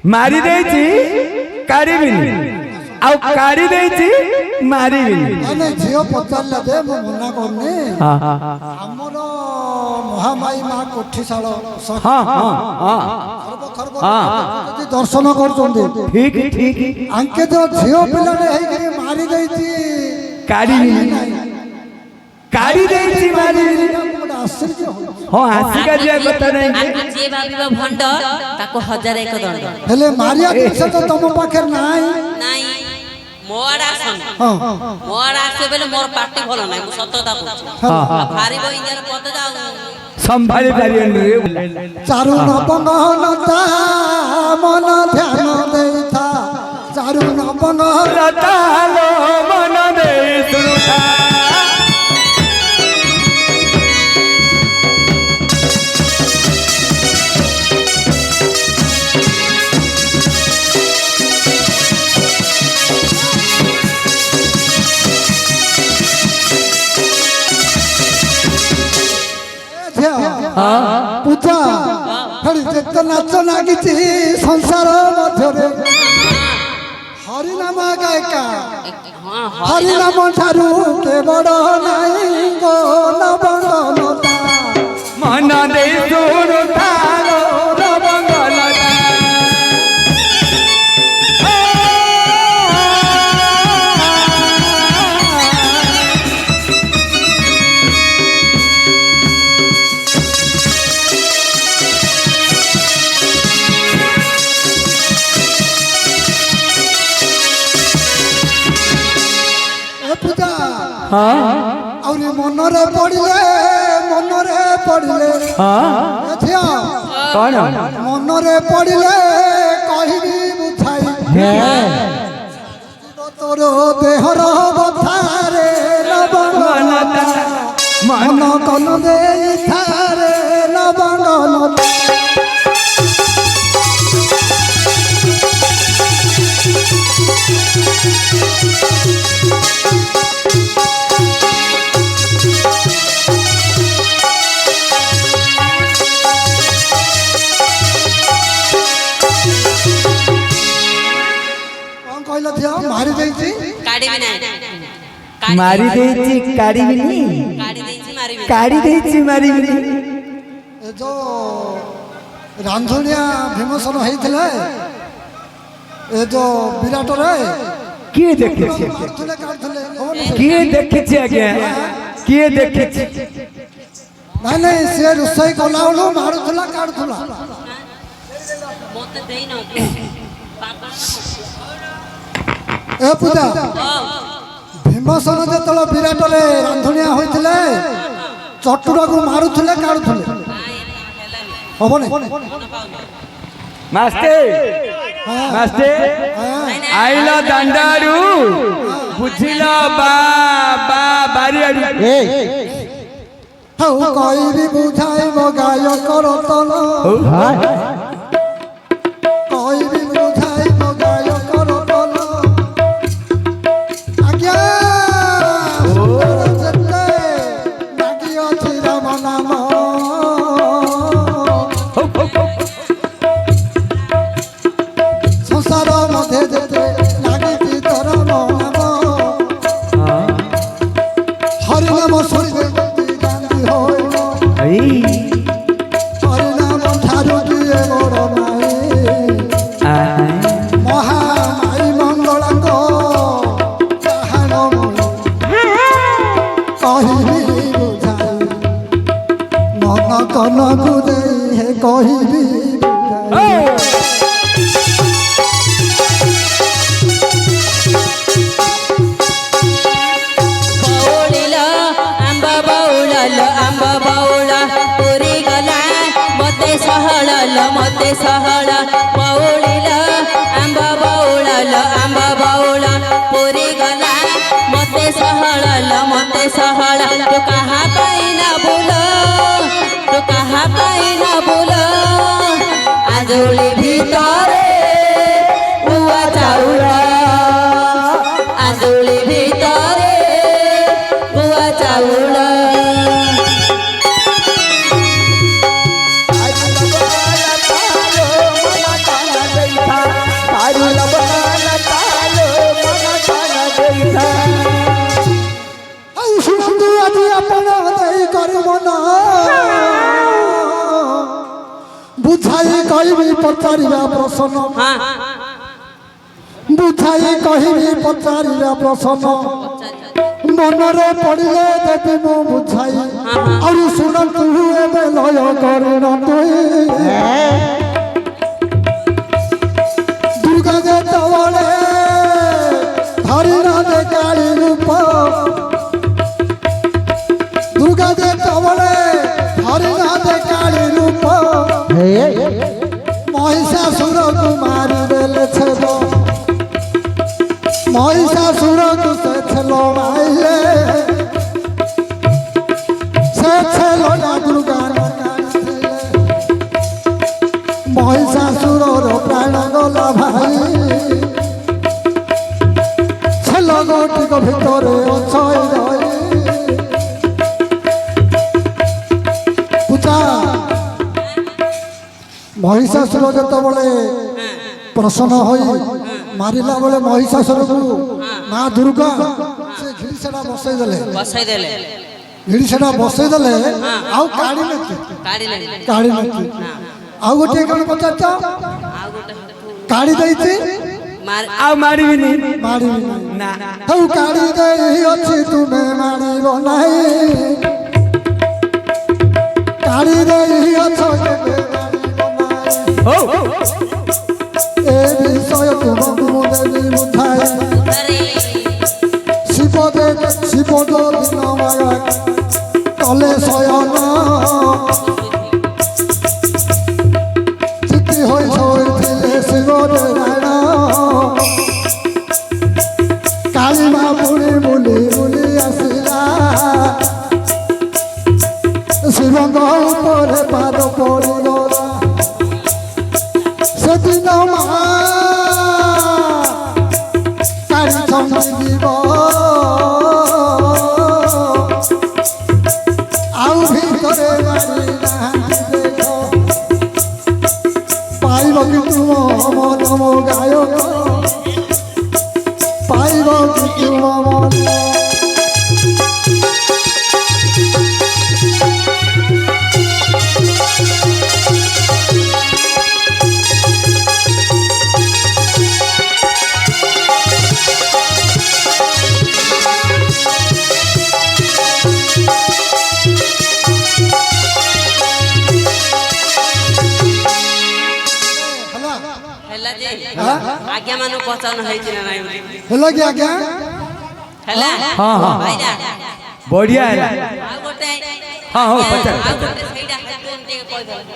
मारी देची काढिबिनी आउ काढी देची मारिबिनी माने झियो पचारला दे मु मना करनी हां हां हमर महामाई मां कोठीशाଳ हां हां हां ଯଦି ଦର୍ଶନ କରୁଛନ୍ତି ठीक ठीक ଆଙ୍କେ ତ ଝିଅ ପିଲାଟେ ହେଇକି ମାରି ଦେଇଛି काढिबिनी काढी देची मारिबिनी ଗୋଟେ ଆଶ୍ଚର୍ଯ୍ୟ हां आसिका जिया କଥା नाही जे भाबिब भंड ताको 1001 दंड ହେଲେ ମାରିଆ ଜିନିଷ ତ ତମ ପାଖରେ ନାହିଁ नाही मोआडा आसन ହଁ मोआडा आसे बेले मोर पार्टी भलो नाही मु सतता कहू हां हां भारिबो इंडिया पद जाऊ संभाळी पारिबेन रे चारु नवनता मन ध्यान देता चारु नवनता लतालो मन दे सुनुता पूजा हरि जेत नाच नागिची संसार मध्यरे हरि नाम गायका हरि नाम ठारू के बड़ नाही गो नवनता मन दे सुनुता लो रबंगलता ए पूजा हां औरी मनरे पड़िले हां झिया कौन मनरे पड़िले कहिबी बुझाई तोर देहर बथारे नवनता मन कन दे थारे नवनता कहला धिया मारी जाईची काढिबी नाही मारी देची काढिबिनी काढी देची मारिबी काढी देची मारिबिनी ए जो रांधुनिया भीमसन होइथिले ए जो विराट रे किए देखे छे मारथुले काढथुले किए देखे छे आज्ञा किए देखे छे नाही नाही से रुसई कलावलो मारथुला काढथुला मते देई न ए पूजा भीमसन जेतल विराट रे रांधुनिया होइथिले चटुरा को मारुथुले काढथुले हबने मास्टर मास्टर आइला दंडारू बुझिला बा बा बारी आड़ी हौ कइबी बुझाइब गायक रतन कइबी बुझाइब गायक रतन आज्ञा जेते नागी अछि राम नाम संसार मध्य जेते नागिची तोर नाम हरि नाम सुनिबे गांधी होइल हरि नाम ठारू दिए बड़ नाई महामाई मंगलांग चाहाण कहिबी बुझाई मन कन गुदे हे कहिबी बुझाई बाउलिला आंबा बाउला पुरी गला मते सहळा बाउलिला आंबा बाउला पुरी गला मते सहळा तू कहा पाइना बोल आजोली भितरे बुआ चाउला आजोली भितरे बुआ चाउला आई କହିବି ପଚାରିବା ପ୍ରଶ୍ନ ହଁ ବୁଝାଇ କହିବି ପଚାରିବା ପ୍ରଶ୍ନ ମନରେ ପଡ଼ିଲେ ଦେବି ମୁଁ ବୁଝାଇ ଆଉ ଶୁଣନ୍ତୁ ଏବେ ଲୟ କରିନନ୍ତୁ ଦୁର୍ଗା ଯେତେବେଳେ ଧରିଲା ଯେ କାଳୀ ରୂପ ଦୁର୍ଗା ଯେତେବେଳେ ଧରିଲା ଯେ କାଳୀ ରୂପ ମହିଷାସୁରକୁ ମାରିଦେଲେ ଛେଦ ମହିଷାସୁରକୁ ସେ ଛେଲ ମାଇଲେ ସେ ଛେଲଟା ଦୁର୍ଗା କାଟିଥିଲେ ମହିଷାସୁରର ପ୍ରାଣ ଗଲା ଭାଇ ଛେଲ ଗୋଟିକ ଭିତରେ ଅଛଇ ରହି ପୂଜା ମହିଷାସୁର ଯେତେବେଳେ ପ୍ରସନ୍ନ ହୋଇ ମାରିଲା ବେଳେ ମହିଷାସୁରକୁ ମା ଦୁର୍ଗା ସେ ଘିଡ଼ିସେଟା ବସେଇ ଦେଲେ ଘିଡ଼ିସେଟା ବସେଇ ଦେଲେ ଆଉ କାଢି ନଥି ଆଉ ଗୋଟିଏ କଣ ପଚାରୁଛ କାଢି ଦେଇଛି ଆଉ ମାରିବିନି ନା ହଉ କାଢି ଦେଇ ଅଛି ତୁମେ ମାରିବ ନାହିଁ କାଢି ଦେଇ ଅଛ କେବେ ହଉ ଏ ବିଷୟ ତୁମକୁ ମୁଁ ଦେବି ବୁଝାଇ ଶିବ ଦିନ ମାୟା କଲେ ଶୟନ ଚିତି ହୋଇ ଶୋଇଥିଲେ ଶିବ ନାରାୟଣ କାଳୀ ମା ବୁଲି ବୁଲି ବୁଲି ଆସିଲା ଶିବଙ୍କ ଉପରେ ପାଦ ପଡ଼ିଗଲା ସେଦିନ ମା କାଳି ସଙ୍ଗୀବ ଆଉ ଭିତରେ ମାରି ନାହାନ୍ତି ଦେଖ ପାଇବ କି ତୁମ ମନ ଗାୟକ ପାଇବ କି ତୁମ ମନ ଆଜ୍ଞା ମାନଙ୍କୁ ପଚାରୁନ ହେଇଛି ନା ନାଇଁ ହେଲା କି ଆଜ୍ଞା ହେଲା ହଁ ହଁ ଭାଇରା ବଢିଆ ହେଲା ଆଉ ଗୋଟେ ହଁ ହଉ ପଚାର ଆଉ ଗୋଟେ ସେଇଟା ଟିକେ କହିଦେଲେ